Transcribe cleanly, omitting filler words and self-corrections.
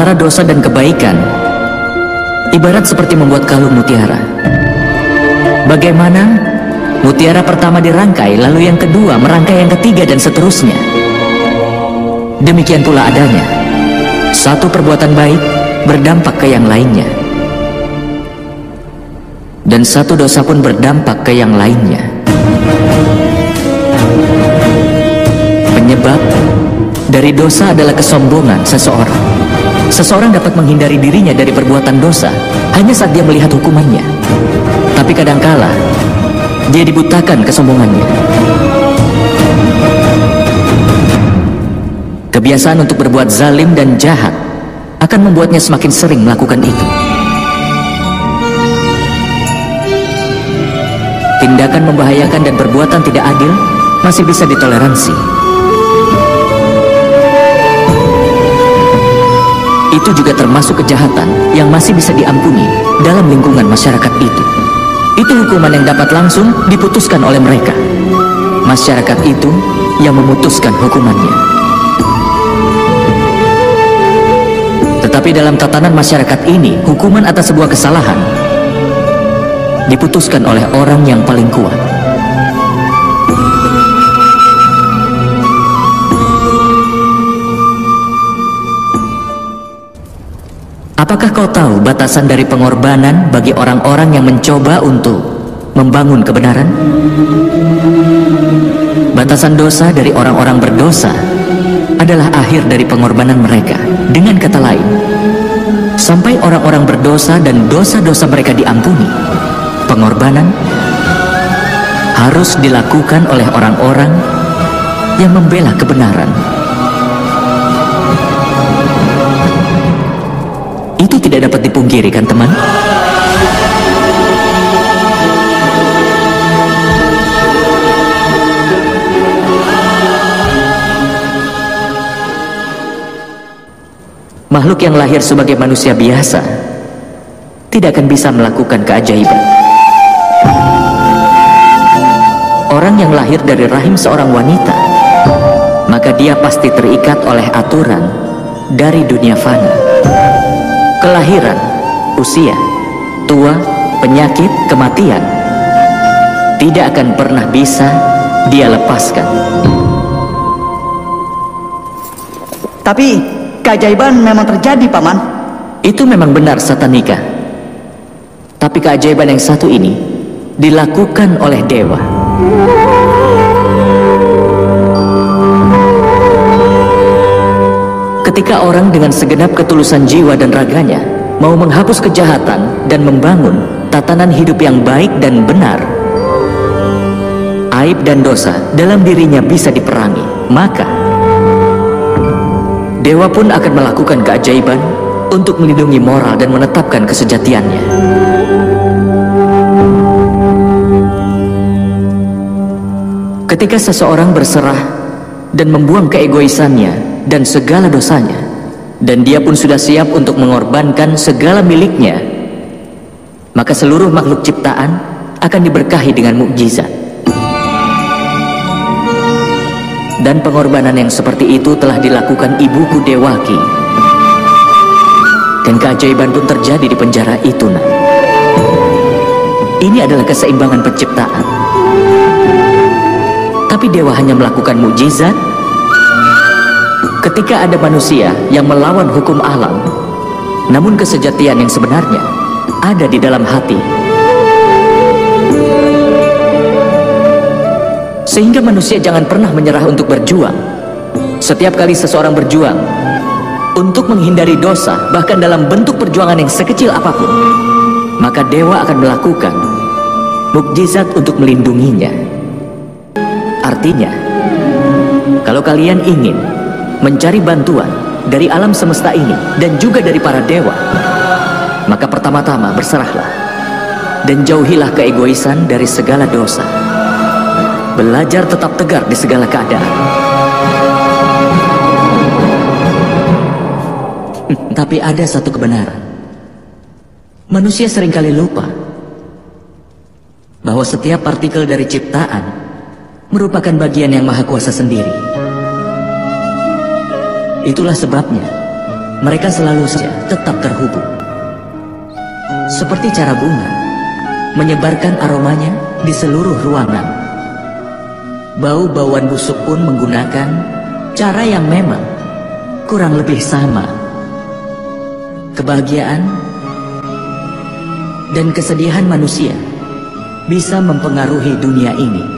antara dosa dan kebaikan ibarat seperti membuat kalung mutiara. Bagaimana mutiara pertama dirangkai, lalu yang kedua merangkai yang ketiga, dan seterusnya. Demikian pula adanya, satu perbuatan baik berdampak ke yang lainnya, dan satu dosa pun berdampak ke yang lainnya. Penyebab dari dosa adalah kesombongan seseorang. Seseorang dapat menghindari dirinya dari perbuatan dosa hanya saat dia melihat hukumannya. Tapi kadangkala dia dibutakan kesombongannya. Kebiasaan untuk berbuat zalim dan jahat akan membuatnya semakin sering melakukan itu. Tindakan membahayakan dan perbuatan tidak adil masih bisa ditoleransi. Itu juga termasuk kejahatan yang masih bisa diampuni dalam lingkungan masyarakat itu. Itu hukuman yang dapat langsung diputuskan oleh mereka. Masyarakat itu yang memutuskan hukumannya. Tetapi dalam tatanan masyarakat ini, hukuman atas sebuah kesalahan diputuskan oleh orang yang paling kuat. Apakah kau tahu batasan dari pengorbanan bagi orang-orang yang mencoba untuk membangun kebenaran? Batasan dosa dari orang-orang berdosa adalah akhir dari pengorbanan mereka. Dengan kata lain, sampai orang-orang berdosa dan dosa-dosa mereka diampuni, pengorbanan harus dilakukan oleh orang-orang yang membela kebenaran. Itu tidak dapat dipungkiri, kan teman? Makhluk yang lahir sebagai manusia biasa tidak akan bisa melakukan keajaiban. Orang yang lahir dari rahim seorang wanita, maka dia pasti terikat oleh aturan dari dunia fana. Kelahiran, usia, tua, penyakit, kematian tidak akan pernah bisa dia lepaskan. Tapi keajaiban memang terjadi, Paman. Itu memang benar, Satanika. Tapi keajaiban yang satu ini dilakukan oleh dewa. Ketika orang dengan segenap ketulusan jiwa dan raganya mau menghapus kejahatan dan membangun tatanan hidup yang baik dan benar, aib dan dosa dalam dirinya bisa diperangi, maka dewa pun akan melakukan keajaiban untuk melindungi moral dan menetapkan kesejatiannya. Ketika seseorang berserah dan membuang keegoisannya dan segala dosanya, dan dia pun sudah siap untuk mengorbankan segala miliknya, maka seluruh makhluk ciptaan akan diberkahi dengan mukjizat. Dan pengorbanan yang seperti itu telah dilakukan ibuku Dewaki, dan keajaiban pun terjadi di penjara itu, nak. Ini adalah keseimbangan penciptaan. Tapi dewa hanya melakukan mukjizat ketika ada manusia yang melawan hukum alam, namun kesejatian yang sebenarnya ada di dalam hati. Sehingga manusia jangan pernah menyerah untuk berjuang. Setiap kali seseorang berjuang untuk menghindari dosa, bahkan dalam bentuk perjuangan yang sekecil apapun, maka dewa akan melakukan mukjizat untuk melindunginya. Artinya, kalau kalian ingin mencari bantuan dari alam semesta ini dan juga dari para dewa, maka pertama-tama berserahlah dan jauhilah keegoisan dari segala dosa. Belajar tetap tegar di segala keadaan. Tapi ada satu kebenaran. Manusia seringkali lupa bahwa setiap partikel dari ciptaan merupakan bagian yang Maha Kuasa sendiri. Itulah sebabnya mereka selalu saja tetap terhubung. Seperti cara bunga menyebarkan aromanya di seluruh ruangan. Bau-bauan busuk pun menggunakan cara yang memang kurang lebih sama. Kebahagiaan dan kesedihan manusia bisa mempengaruhi dunia ini.